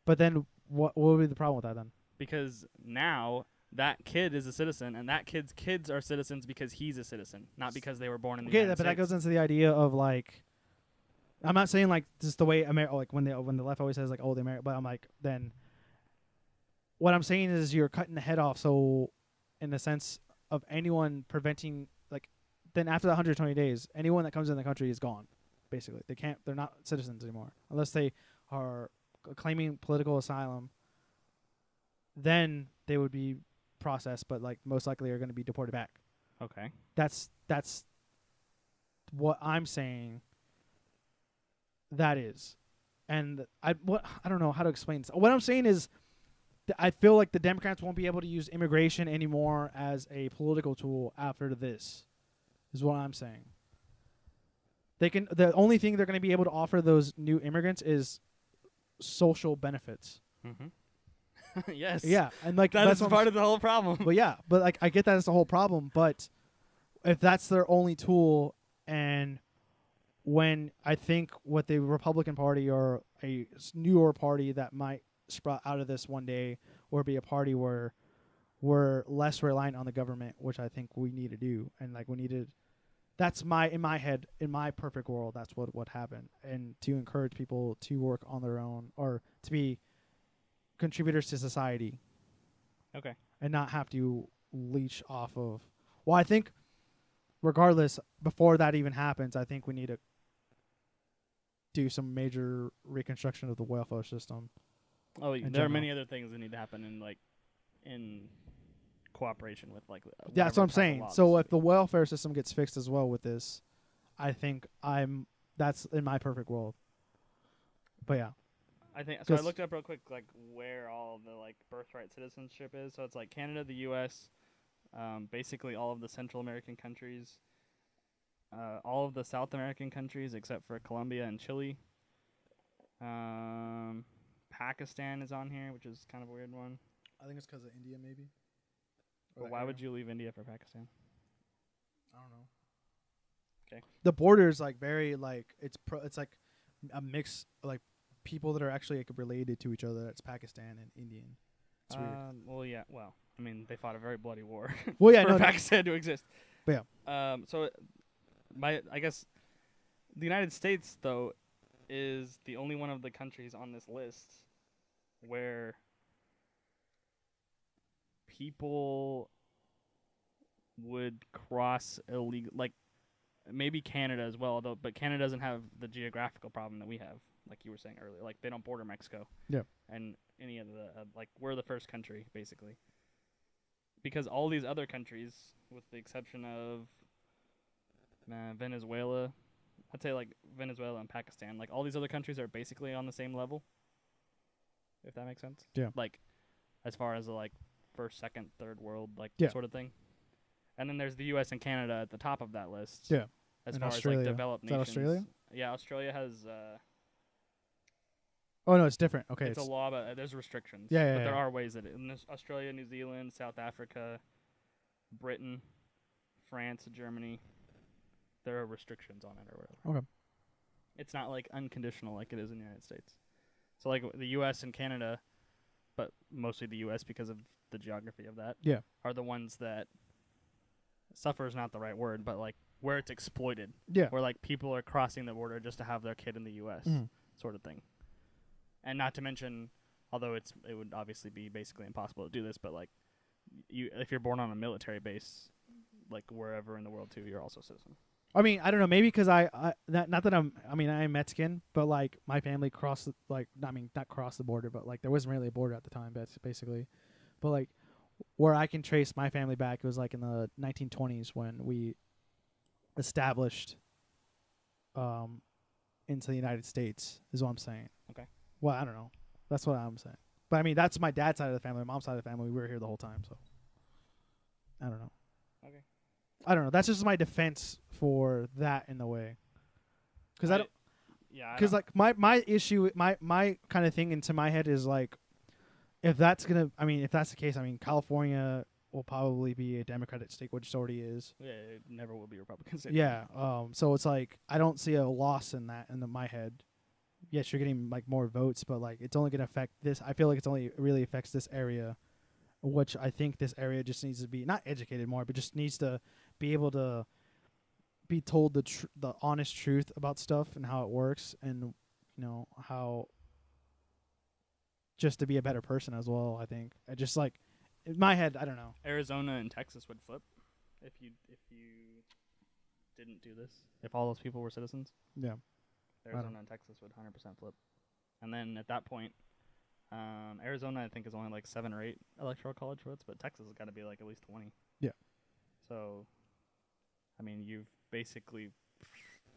but then what would be the problem with that then? Because now that kid is a citizen, and that kid's kids are citizens because he's a citizen, not because they were born in the United States. But that goes into the idea of like, I'm not saying like this is the way like when the left always says like, oh, the American, but I'm like, then what I'm saying is you're cutting the head off. So in the sense of anyone preventing, like, then after the 120 days, anyone that comes in the country is gone. Basically, they're not citizens anymore unless they are claiming political asylum. Then they would be processed, but like most likely are going to be deported back. Okay. That's what I'm saying. That is, and I don't know how to explain this. What I'm saying is, I feel like the Democrats won't be able to use immigration anymore as a political tool after this. Is what I'm saying. They can. The only thing they're going to be able to offer those new immigrants is social benefits. Mm-hmm. Yes. Yeah, and like that's part of the whole problem. But yeah, but like I get that it's the whole problem. But if that's their only tool, and when I think what the Republican Party or a newer party that might sprout out of this one day, or be a party where we're less reliant on the government, which I think we need to do, and like we need to. That's in my head, in my perfect world, that's what would happen, and to encourage people to work on their own or to be contributors to society. Okay. And not have to leech off of. Well, I think, regardless, before that even happens, I think we need to do some major reconstruction of the welfare system. Oh, there are many other things that need to happen in cooperation with like. Yeah, that's what I'm saying. So if the welfare system gets fixed as well with this, I think that's in my perfect world. But yeah. I think so. I looked up real quick, like where all the like birthright citizenship is. So it's like Canada, the U.S., basically all of the Central American countries, all of the South American countries except for Colombia and Chile. Pakistan is on here, which is kind of a weird one. I think it's because of India, maybe. But why would you leave India for Pakistan? I don't know. Okay. The border is like very like it's like a mix like people that are actually like related to each other. That's Pakistan and Indian. It's weird. Well, yeah. Well, I mean, they fought a very bloody war. Well, yeah, for Pakistan to exist. But yeah. So, I guess, the United States though is the only one of the countries on this list where people would cross illegal, like maybe Canada as well, though. But Canada doesn't have the geographical problem that we have, like you were saying earlier. Like they don't border Mexico. Yeah. And any of the like we're the first country basically, because all these other countries, with the exception of Venezuela, I'd say like Venezuela and Pakistan, like all these other countries are basically on the same level. If that makes sense. Yeah. Like, as far as like first, second, third world, like sort of thing. And then there's the U.S. and Canada at the top of that list. Yeah. As and far Australia. as like developed nations. Is that Australia? Yeah, Australia has. Oh no, it's different. Okay, it's a law, but there's restrictions. Yeah, but there are ways that in Australia, New Zealand, South Africa, Britain, France, Germany, there are restrictions on it or whatever. Okay. It's not like unconditional like it is in the United States. So like the U.S. and Canada, but mostly the U.S. because of the geography of that. Yeah. Are the ones that suffer is not the right word, but like where it's exploited. Yeah. Where like people are crossing the border just to have their kid in the U.S. Sort of thing. And not to mention, although it would obviously be basically impossible to do this, but like if you're born on a military base, like wherever in the world too, you're also a citizen. I mean, I don't know. Maybe because not that I'm Mexican, but like my family crossed, not cross the border, but like there wasn't really a border at the time, basically. But like where I can trace my family back, it was like in the 1920s when we established into the United States, is what I'm saying. Okay. Well, I don't know. That's what I'm saying. But I mean, that's my dad's side of the family. My mom's side of the family, we were here the whole time, so I don't know. Okay. I don't know. That's just my defense for that in the way. Because I don't. Yeah. Because like my issue, my kind of thing into my head is like, if that's the case, California will probably be a Democratic state, which it already is. Yeah, it never will be Republican state. Yeah. So it's like I don't see a loss in that in my head. Yes, you're getting like more votes, but like it's only gonna affect this. I feel like it's only really affects this area, which I think this area just needs to be not educated more, but just needs to be able to be told the honest truth about stuff and how it works, and how just to be a better person as well. I think I just like in my head, I don't know. Arizona and Texas would flip if you didn't do this. If all those people were citizens. Yeah. Arizona and Texas would 100% flip. And then at that point, Arizona I think is only like 7 or 8 electoral college votes, but Texas has got to be like at least 20. Yeah. So, I mean, you've basically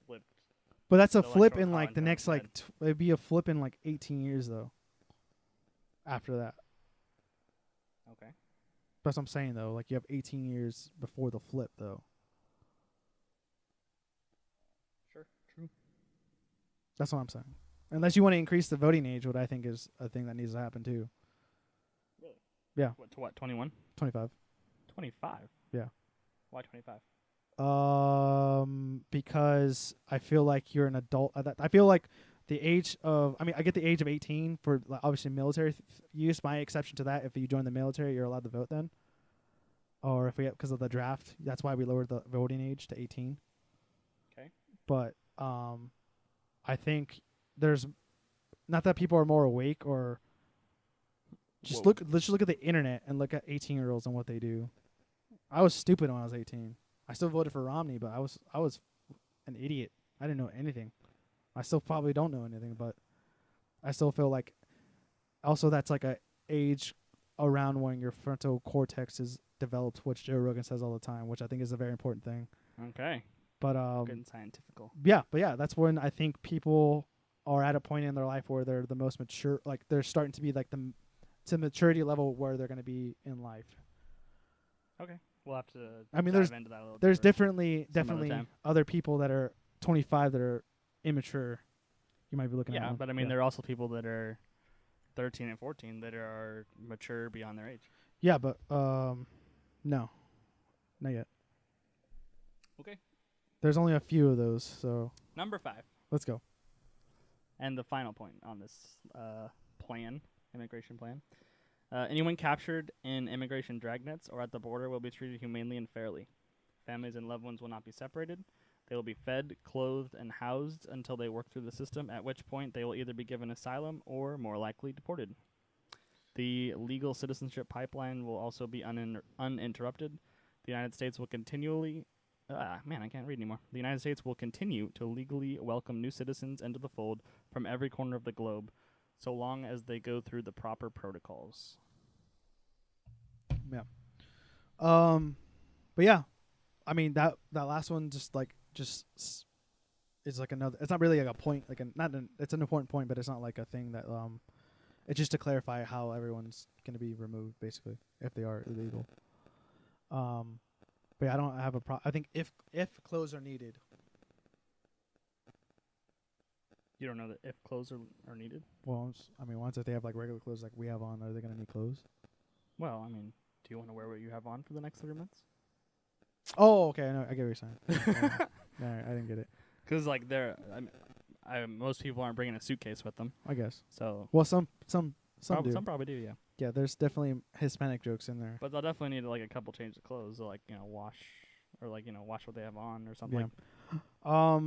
flipped. But that's a flip in college like the next like it'd be a flip in like 18 years though. After that. Okay. That's what I'm saying though. Like you have 18 years before the flip though. Sure. True. That's what I'm saying. Unless you want to increase the voting age, what I think is a thing that needs to happen too. Really? Yeah. What, to what, 21? 25. 25? Yeah. Why 25? Because I feel like you're an adult. I feel like the age of, I get the age of 18 for obviously military use. My exception to that, if you join the military, you're allowed to vote then. Or if because of the draft, that's why we lowered the voting age to 18. Okay. But I think there's not that people are more awake or just let's look at the internet and look at 18-year-olds and what they do. I was stupid when I was 18. I still voted for Romney, but I was an idiot. I didn't know anything. I still probably don't know anything, but I still feel like also that's like a age around when your frontal cortex is developed, which Joe Rogan says all the time, which I think is a very important thing. Okay. But good and scientifical. Yeah, that's when I think people are at a point in their life where they're the most mature, like they're starting to be like to maturity level where they're going to be in life. Okay. We'll have to there's into that a little there's deeper definitely other people that are 25 that are immature. You might be looking at. Yeah, but there are also people that are 13 and 14 that are mature beyond their age. Yeah, but no, not yet. Okay. There's only a few of those, so number 5. Let's go. And the final point on this immigration plan. Anyone captured in immigration dragnets or at the border will be treated humanely and fairly. Families and loved ones will not be separated. They will be fed, clothed, and housed until they work through the system, at which point they will either be given asylum or, more likely, deported. The legal citizenship pipeline will also be uninterrupted. The United States will continually... I can't read anymore. The United States will continue to legally welcome new citizens into the fold from every corner of the globe, so long as they go through the proper protocols. Yeah. But yeah, that last one just is like another. It's not really like a point. It's an important point, but it's not like a thing that It's just to clarify how everyone's gonna be removed, basically, if they are illegal. But yeah, I don't have a problem. I think if clothes are needed. You don't know that if clothes are needed? Well, once if they have like regular clothes like we have on, are they gonna need clothes? Well, do you want to wear what you have on for the next 3 months? Oh, okay. I get what you're saying. All right, I didn't get it. Because most people aren't bringing a suitcase with them. I guess. So. Well, some do. Some probably do, yeah. Yeah, there's definitely Hispanic jokes in there. But they'll definitely need a couple changes of clothes, to, wash, or wash what they have on or something. Yeah.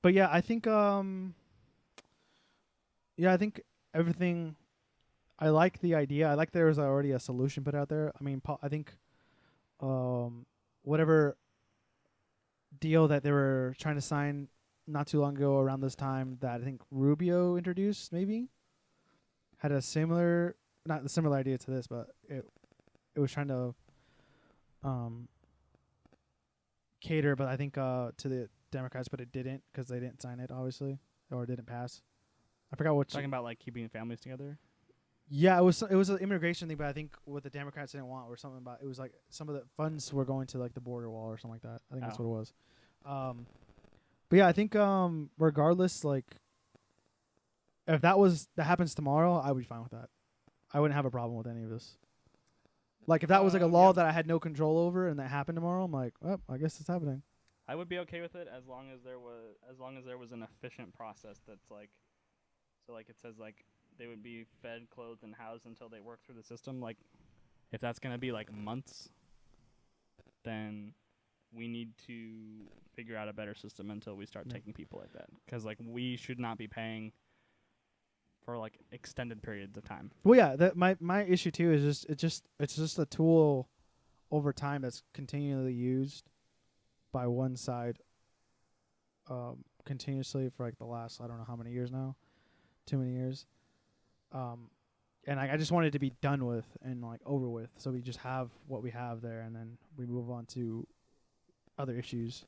But yeah, I think I think everything. I like the idea. I like there was already a solution put out there. I think whatever deal that they were trying to sign not too long ago around this time that I think Rubio introduced, maybe had a similar, not the similar idea to this, but it was trying to cater, but I think to the Democrats, but it didn't because they didn't sign it, obviously, or it didn't pass. I forgot what. Talking about like keeping families together. Yeah, it was an immigration thing, but I think what the Democrats didn't want or something about it was like some of the funds were going to like the border wall or something like that. I think that's what it was. But yeah, I think regardless, like if that happens tomorrow, I would be fine with that. I wouldn't have a problem with any of this. Like if that was like a law that I had no control over and that happened tomorrow, I'm like, well, I guess it's happening. I would be okay with it as long as there was an efficient process that's like, so like it says like they would be fed, clothed, and housed until they work through the system. Like if that's gonna be like months, then we need to figure out a better system until we start taking people like that. Because like we should not be paying for like extended periods of time. Well, yeah, that my issue too is it's just a tool over time that's continually used by one side continuously for like the last I don't know how many years now, too many years, and I just wanted it to be done with and like over with, so we just have what we have there and then we move on to other issues.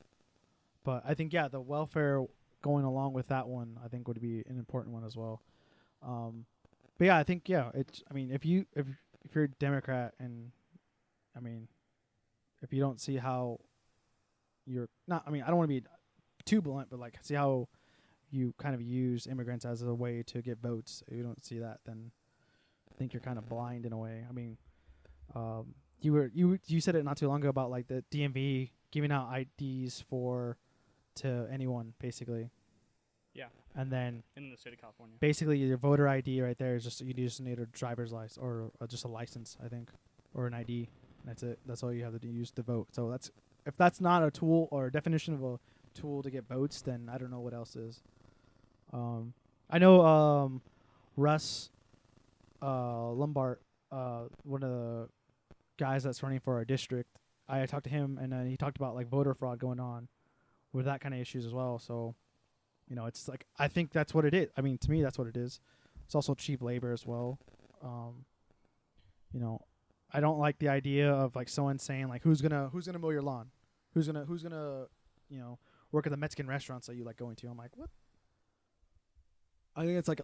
But I think the welfare going along with that one I think would be an important one as well. But yeah, I think it's. I mean, if you're a Democrat and, I mean, if you don't see how you're not. I mean, I don't want to be too blunt, but like see how you kind of use immigrants as a way to get votes. If you don't see that, then I think you're kind of blind in a way. I mean, you said it not too long ago about like the DMV giving out IDs to anyone basically. Yeah. And then in the state of California, basically your voter ID right there is just you just need a driver's license or just a license, I think, or an ID. That's it. That's all you have to use to vote. So if that's not a tool or a definition of a tool to get votes, then I don't know what else is. I know Russ Lombard, one of the guys that's running for our district. I talked to him and he talked about like voter fraud going on with that kind of issues as well. So. You know, it's like I think that's what it is. I mean, to me, that's what it is. It's also cheap labor as well. You know, I don't like the idea of like someone saying like who's gonna mow your lawn, who's gonna you know work at the Mexican restaurants that you like going to. I'm like, what? I think it's like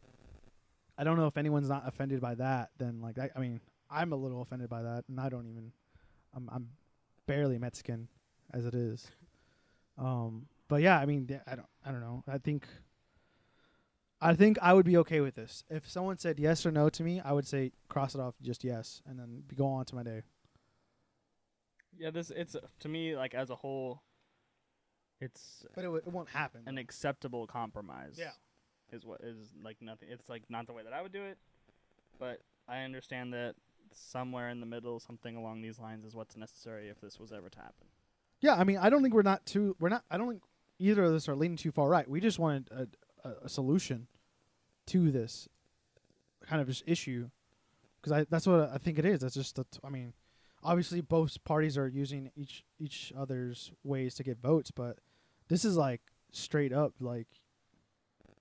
I don't know if anyone's not offended by that. Then like I mean, I'm a little offended by that, and I don't even. I'm barely Mexican as it is. But yeah, I mean, I don't know. I think I would be okay with this. If someone said yes or no to me, I would say cross it off just yes, and then go on to my day. Yeah, it's to me like as a whole, it's. But it won't happen. An acceptable compromise. Yeah, is what is like nothing. It's like not the way that I would do it, but I understand that somewhere in the middle, something along these lines is what's necessary if this was ever to happen. Yeah, I mean, I don't think I don't think either of us are leaning too far right. We just wanted a solution to this kind of just issue because that's what I think it is. That's just I mean, obviously both parties are using each other's ways to get votes, but this is like straight up like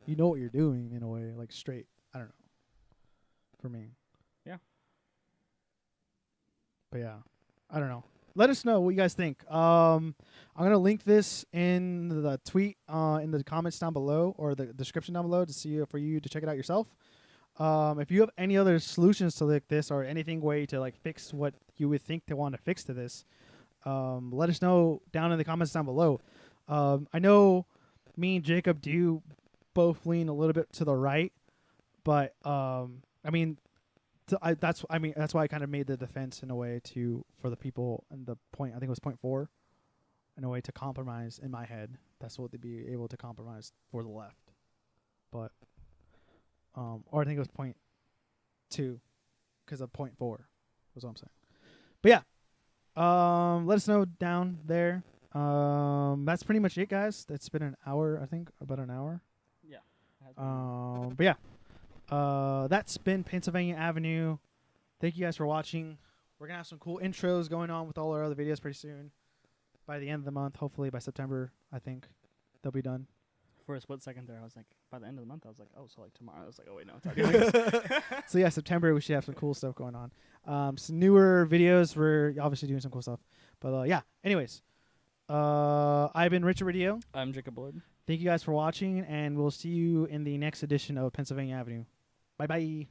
you know what you're doing in a way, like straight. I don't know. For me. Yeah. But yeah, I don't know. Let us know what you guys think. I'm gonna link this in the tweet, in the comments down below or the description down below to see for you to check it out yourself. If you have any other solutions to like this or anything way to like fix what you would think they want to fix to this, let us know down in the comments down below. I know me and Jacob do both lean a little bit to the right, but I mean. That's why I kind of made the defense in a way for the people and the point. I think it was point 4, in a way to compromise in my head. That's what they'd be able to compromise for the left, but or I think it was point 2 because of point 4 was what I'm saying. But yeah, let us know down there. That's pretty much it, guys. It's been an hour, I think, about an hour. Yeah. But yeah. That's been Pennsylvania Avenue. Thank you guys for watching. We're going to have some cool intros going on with all our other videos pretty soon. by the end of the month. Hopefully by September, I think they'll be done. For a split second there, I was like, by the end of the month, I was like, oh, so like tomorrow. I was like, oh wait, no, it's August. So yeah, September we should have some cool stuff going on. Some newer videos. We're obviously doing some cool stuff. But yeah. Anyways, I've been Richard Radio. I'm Jacob Wood. Thank you guys for watching, and we'll see you in the next edition of Pennsylvania Avenue. Bye bye.